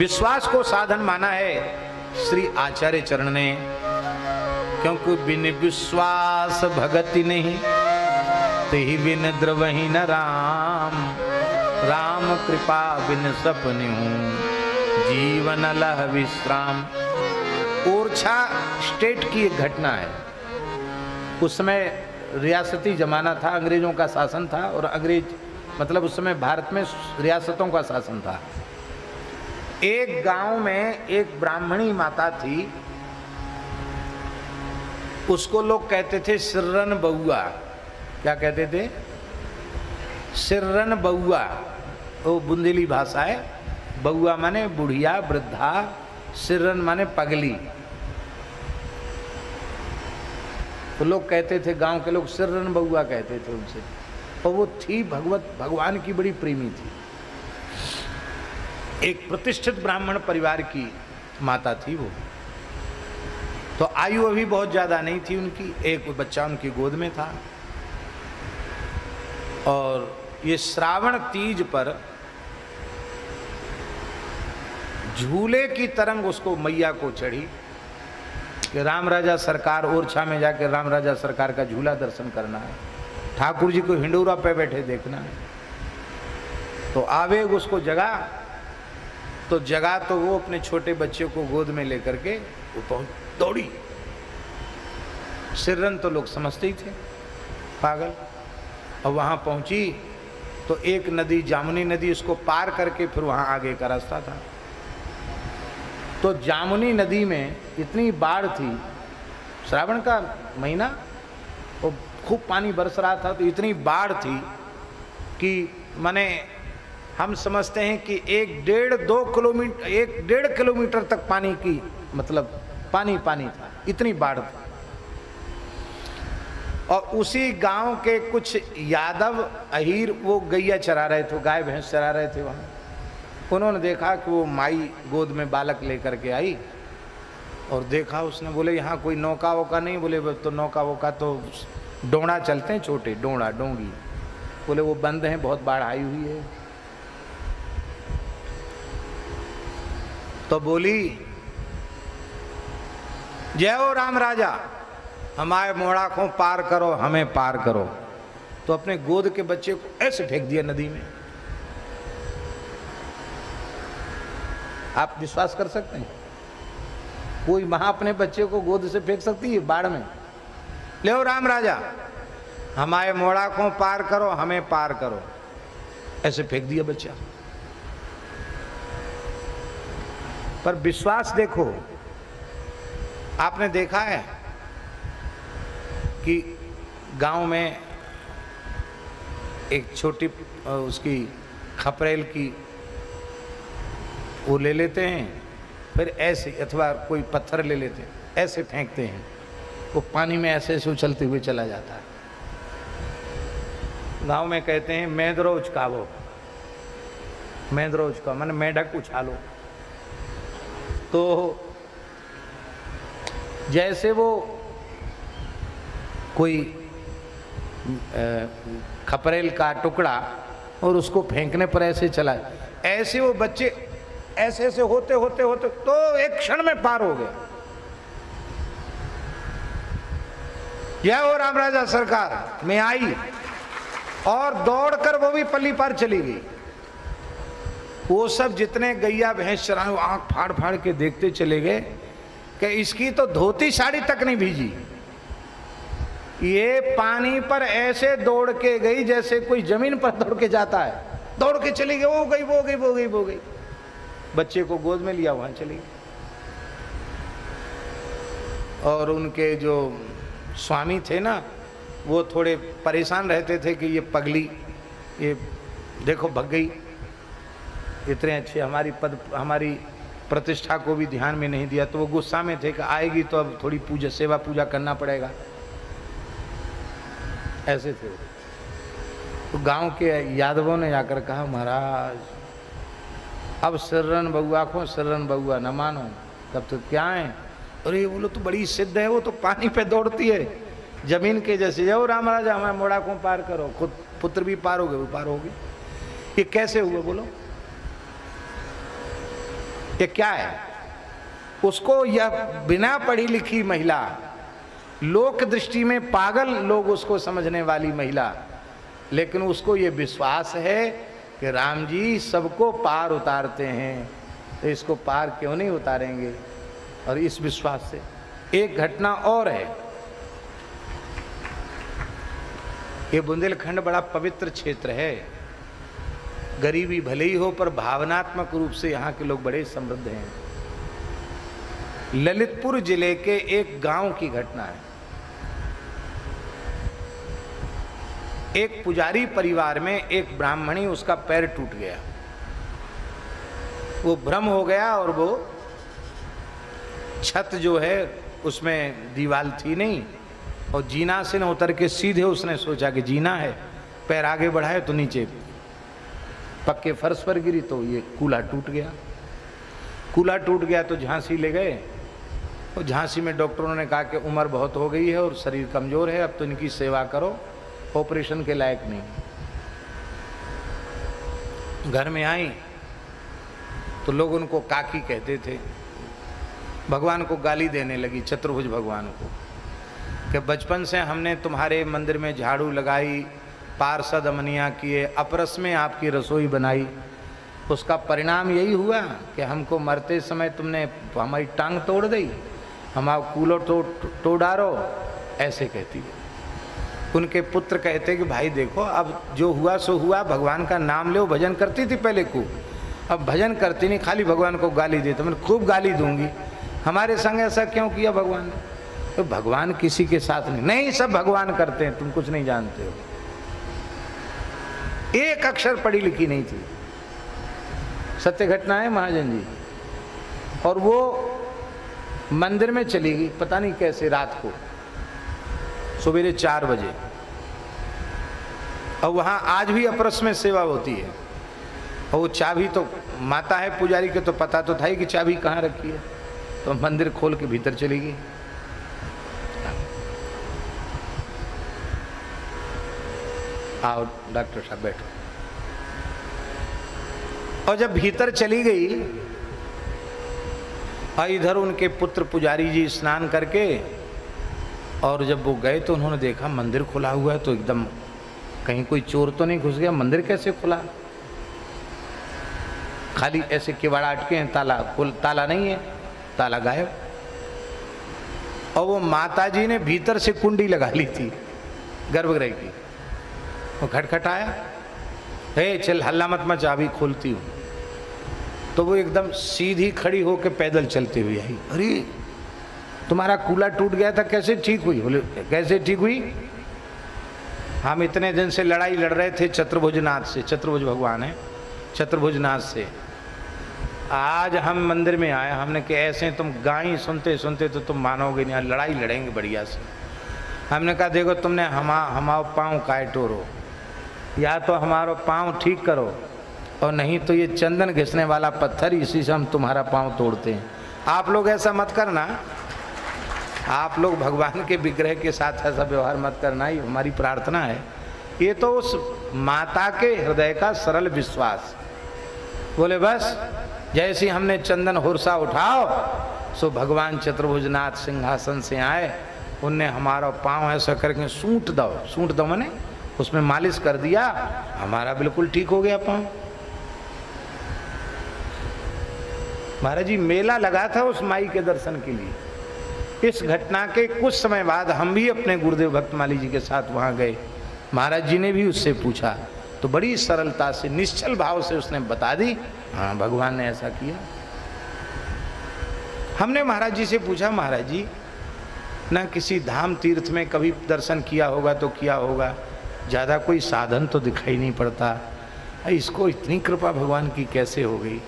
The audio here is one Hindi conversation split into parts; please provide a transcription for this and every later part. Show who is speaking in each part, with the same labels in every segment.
Speaker 1: विश्वास को साधन माना है श्री आचार्य चरण ने, क्योंकि बिन विश्वास भगति नहीं, तेहि बिन द्रवहि न राम। राम कृपा बिन सपने हूँ, जीवन लह विश्राम। ओरछा स्टेट की एक घटना है। उस समय रियासती जमाना था, अंग्रेजों का शासन था, और अंग्रेज मतलब उस समय भारत में रियासतों का शासन था। एक गांव में एक ब्राह्मणी माता थी, उसको लोग कहते थे सिर्रन बउआ। क्या कहते थे? सिर्रन बउआ। वो बुंदेली भाषा है। बउआ माने बुढ़िया, वृद्धा। सिर्रन माने पगली। तो लोग कहते थे, गांव के लोग सिर्रन बउआ कहते थे उनसे। और वो थी भगवान की बड़ी प्रेमी थी। एक प्रतिष्ठित ब्राह्मण परिवार की माता थी वो। तो आयु अभी बहुत ज्यादा नहीं थी उनकी, एक बच्चा उनकी गोद में था। और ये श्रावण तीज पर झूले की तरंग उसको मैया को चढ़ी कि राम राजा सरकार ओरछा में जाकर राम राजा सरकार का झूला दर्शन करना है, ठाकुर जी को हिंडोरा पे बैठे देखना है। तो आवेग उसको जगा। तो जगा तो वो अपने छोटे बच्चे को गोद में लेकर के वो दौड़ी। सिर्रन तो लोग समझते ही थे पागल। और वहाँ पहुँची तो एक नदी, जामुनी नदी, उसको पार करके फिर वहाँ आगे का रास्ता था। तो जामुनी नदी में इतनी बाढ़ थी, श्रावण का महीना, वो खूब पानी बरस रहा था। तो इतनी बाढ़ थी कि माने हम समझते हैं कि 1.5 किलोमीटर तक पानी की मतलब पानी था, इतनी बाढ़ थी। और उसी गांव के कुछ यादव अहीर वो गैया चरा रहे थे, गाय भैंस चरा रहे थे वहाँ। उन्होंने देखा कि वो माई गोद में बालक लेकर के आई और देखा उसने, बोले यहाँ कोई नौका वोका नहीं? बोले तो नौका वोका तो डोंगा चलते हैं, छोटे डोंगा डोंगी। बोले वो बंद हैं, बहुत बाढ़ आई हुई है। तो बोली, जय हो राम राजा, हमारे मोड़ा को पार करो, हमें पार करो। तो अपने गोद के बच्चे को ऐसे फेंक दिया नदी में। आप विश्वास कर सकते हैं कोई मां अपने बच्चे को गोद से फेंक सकती है बाढ़ में? ले हो राम राजा, हमारे मोड़ा को पार करो, हमें पार करो। ऐसे फेंक दिया बच्चा। पर विश्वास देखो, आपने देखा है कि गांव में एक छोटी उसकी खपरेल की वो ले लेते हैं, फिर ऐसे, अथवा कोई पत्थर ले लेते हैं, ऐसे फेंकते हैं, वो पानी में ऐसे ऐसे उछलते हुए चला जाता है। गांव में कहते हैं मेंदरोज का, वो मेंदरोज का माने मेढक उछालो। तो जैसे वो कोई खपरेल का टुकड़ा और उसको फेंकने पर ऐसे चला, ऐसे वो बच्चे ऐसे ऐसे होते होते होते तो एक क्षण में पार हो गए। जय हो राम राजा सरकार में आई और दौड़कर वो भी पल्ली पार चली गई। वो सब जितने गैया भैंस चराए आंख फाड़ फाड़ के देखते चले गए कि इसकी तो धोती साड़ी तक नहीं भीजी। ये पानी पर ऐसे दौड़ के गई जैसे कोई जमीन पर दौड़ के जाता है। दौड़ के चली गई, वो गई वो गई वो गई वो गई। बच्चे को गोद में लिया, वहां चली गई। और उनके जो स्वामी थे ना, वो थोड़े परेशान रहते थे कि ये पगली, ये देखो भग गई, इतने अच्छे हमारी प्रतिष्ठा को भी ध्यान में नहीं दिया। तो वो गुस्सा में थे कि आएगी तो अब थोड़ी पूजा सेवा पूजा करना पड़ेगा, ऐसे थे। तो गांव के यादवों ने जाकर कहा, महाराज अब सिर्रन बउआ को सिर्रन बउआ न मानो, तब तो क्या है? अरे बोलो तो बड़ी सिद्ध है, वो तो पानी पे दौड़ती है जमीन के जैसे। जाओ राम राजा, हमारे मोड़ा को पार करो, खुद पुत्र भी पार हो गए, वो पार हो गए। ये कैसे हुआ बोलो? ये क्या है? उसको यह बिना पढ़ी लिखी महिला, लोक दृष्टि में पागल लोग उसको समझने वाली महिला, लेकिन उसको ये विश्वास है कि राम जी सबको पार उतारते हैं, तो इसको पार क्यों नहीं उतारेंगे। और इस विश्वास से एक घटना और है। ये बुंदेलखंड बड़ा पवित्र क्षेत्र है, गरीबी भले ही हो पर भावनात्मक रूप से यहाँ के लोग बड़े समृद्ध हैं। ललितपुर जिले के एक गांव की घटना है। एक पुजारी परिवार में एक ब्राह्मणी, उसका पैर टूट गया, वो भ्रम हो गया और वो छत जो है उसमें दीवार थी नहीं, और जीना से न उतर के सीधे उसने सोचा कि जीना है, पैर आगे बढ़ाए तो नीचे पक्के फर्श पर गिरी, तो ये कूल्हा टूट गया। कूल्हा टूट गया तो झांसी ले गए, और झांसी में डॉक्टरों ने कहा कि उम्र बहुत हो गई है और शरीर कमज़ोर है, अब तो इनकी सेवा करो, ऑपरेशन के लायक नहीं। घर में आई तो लोग उनको काकी कहते थे, भगवान को गाली देने लगी, चतुर्भुज भगवान को, कि बचपन से हमने तुम्हारे मंदिर में झाड़ू लगाई, पार्षद अमनिया किए, अपरस में आपकी रसोई बनाई, उसका परिणाम यही हुआ कि हमको मरते समय तुमने हमारी टांग तोड़ दी, हमारा कूल्हा तोड़ डारो, ऐसे कहती है। उनके पुत्र कहते कि भाई देखो, अब जो हुआ सो हुआ, भगवान का नाम लो। भजन करती थी पहले खूब, अब भजन करती नहीं, खाली भगवान को गाली देते। मैं खूब गाली दूंगी, हमारे संग ऐसा क्यों किया भगवान ने? तो भगवान किसी के साथ नहीं, सब भगवान करते हैं, तुम कुछ नहीं जानते हो। एक अक्षर पढ़ी लिखी नहीं थी, सत्य घटना है महाजन जी। और वो मंदिर में चली गई, पता नहीं कैसे, रात को सवेरे 4 बजे। और वहां आज भी अपरस में सेवा होती है, और वो चाबी तो माता है पुजारी के, तो पता तो था ही कि चाबी कहाँ रखी है, तो मंदिर खोल के भीतर चली गई। आओ डॉक्टर साहब बैठो। और जब भीतर चली गई, और इधर उनके पुत्र पुजारी जी स्नान करके, और जब वो गए तो उन्होंने देखा मंदिर खुला हुआ है, तो एकदम कहीं कोई चोर तो नहीं घुस गया, मंदिर कैसे खुला? खाली ऐसे किवाड़ अटके हैं, ताला नहीं है, ताला गायब। और वो माताजी ने भीतर से कुंडी लगा ली थी गर्भगृह की, वो खटखटाया, हे चल हल्ला मत मचा, अभी खोलती हूँ। तो वो एकदम सीधी खड़ी होकर पैदल चलती हुई आई। अरे तुम्हारा कूल्हा टूट गया था, कैसे ठीक हुई? बोले कैसे ठीक हुई? हम इतने दिन से लड़ाई लड़ रहे थे चतुर्भुजनाथ से, चतुर्भुज भगवान है, चतुर्भुजनाथ से। आज हम मंदिर में आए, हमने कि ऐसे तुम गाई सुनते सुनते तो तुम मानोगे नहीं, लड़ाई लड़ेंगे बढ़िया से। हमने कहा देखो तुमने हमारा पाँव काहे टोरो, या तो हमारा पाँव ठीक करो, और नहीं तो ये चंदन घिसने वाला पत्थर, इसी से हम तुम्हारा पाँव तोड़ते हैं। आप लोग ऐसा मत करना, आप लोग भगवान के विग्रह के साथ ऐसा व्यवहार मत करना, ये हमारी प्रार्थना है। ये तो उस माता के हृदय का सरल विश्वास। बोले बस जैसे हमने चंदन हुरसा उठाओ, सो भगवान चतुर्भुजनाथ सिंहासन से आए, उनने हमारा पाँव ऐसा करके सूंट दो मैंने उसमें मालिश कर दिया, हमारा बिल्कुल ठीक हो गया पाँव। महाराज जी मेला लगा था उस माई के दर्शन के लिए। इस घटना के कुछ समय बाद हम भी अपने गुरुदेव भक्तमाली जी के साथ वहाँ गए। महाराज जी ने भी उससे पूछा, तो बड़ी सरलता से निश्चल भाव से उसने बता दी, हाँ भगवान ने ऐसा किया। हमने महाराज जी से पूछा, महाराज जी ना किसी धाम तीर्थ में कभी दर्शन किया होगा तो किया होगा, ज़्यादा कोई साधन तो दिखाई नहीं पड़ता, इसको इतनी कृपा भगवान की कैसे हो गई?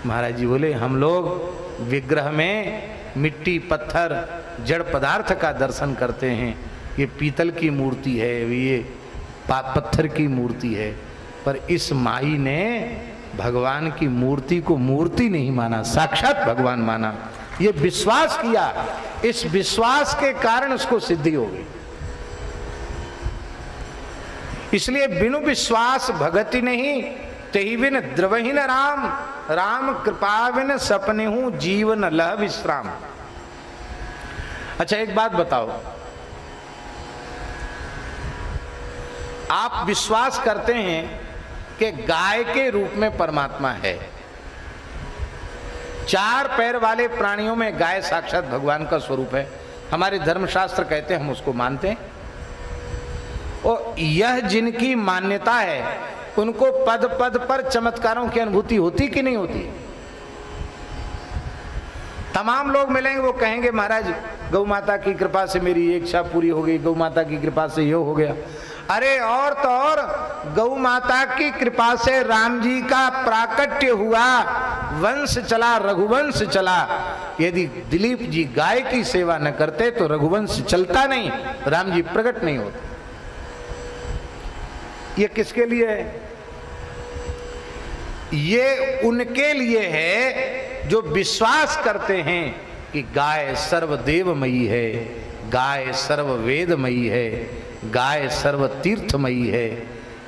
Speaker 1: महाराज जी बोले हम लोग विग्रह में मिट्टी पत्थर जड़ पदार्थ का दर्शन करते हैं, ये पीतल की मूर्ति है, ये पत्थर की मूर्ति है, पर इस माई ने भगवान की मूर्ति को मूर्ति नहीं माना, साक्षात भगवान माना, ये विश्वास किया, इस विश्वास के कारण उसको सिद्धि हो गई। इसलिए बिनु विश्वास भगति नहीं, तेहि बिन द्रवहीन राम। राम कृपा बिन सपने हूं जीवन लह विश्राम। अच्छा एक बात बताओ, आप विश्वास करते हैं कि गाय के रूप में परमात्मा है? चार पैर वाले प्राणियों में गाय साक्षात भगवान का स्वरूप है। हमारे धर्मशास्त्र कहते हैं, हम उसको मानते हैं। और यह जिनकी मान्यता है उनको पद पद पर चमत्कारों की अनुभूति होती कि नहीं होती? तमाम लोग मिलेंगे, वो कहेंगे महाराज गौ माता की कृपा से मेरी इच्छा पूरी हो गई, गौ माता की कृपा से ये हो गया। अरे और तो और, गौ माता की कृपा से राम जी का प्राकट्य हुआ, वंश चला, रघुवंश चला। यदि दिलीप जी गाय की सेवा न करते तो रघुवंश चलता नहीं, राम जी प्रकट नहीं होते। ये किसके लिए है? ये उनके लिए है जो विश्वास करते हैं कि गाय सर्वदेवमयी है, गाय सर्ववेदमयी है, गाय सर्वतीर्थमयी है।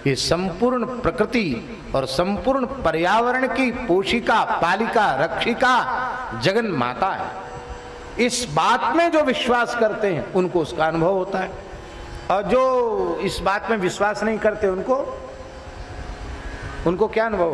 Speaker 1: ये संपूर्ण प्रकृति और संपूर्ण पर्यावरण की पोषिका, पालिका, रक्षिका, जगन माता है। इस बात में जो विश्वास करते हैं उनको उसका अनुभव होता है, और जो इस बात में विश्वास नहीं करते उनको क्या अनुभव?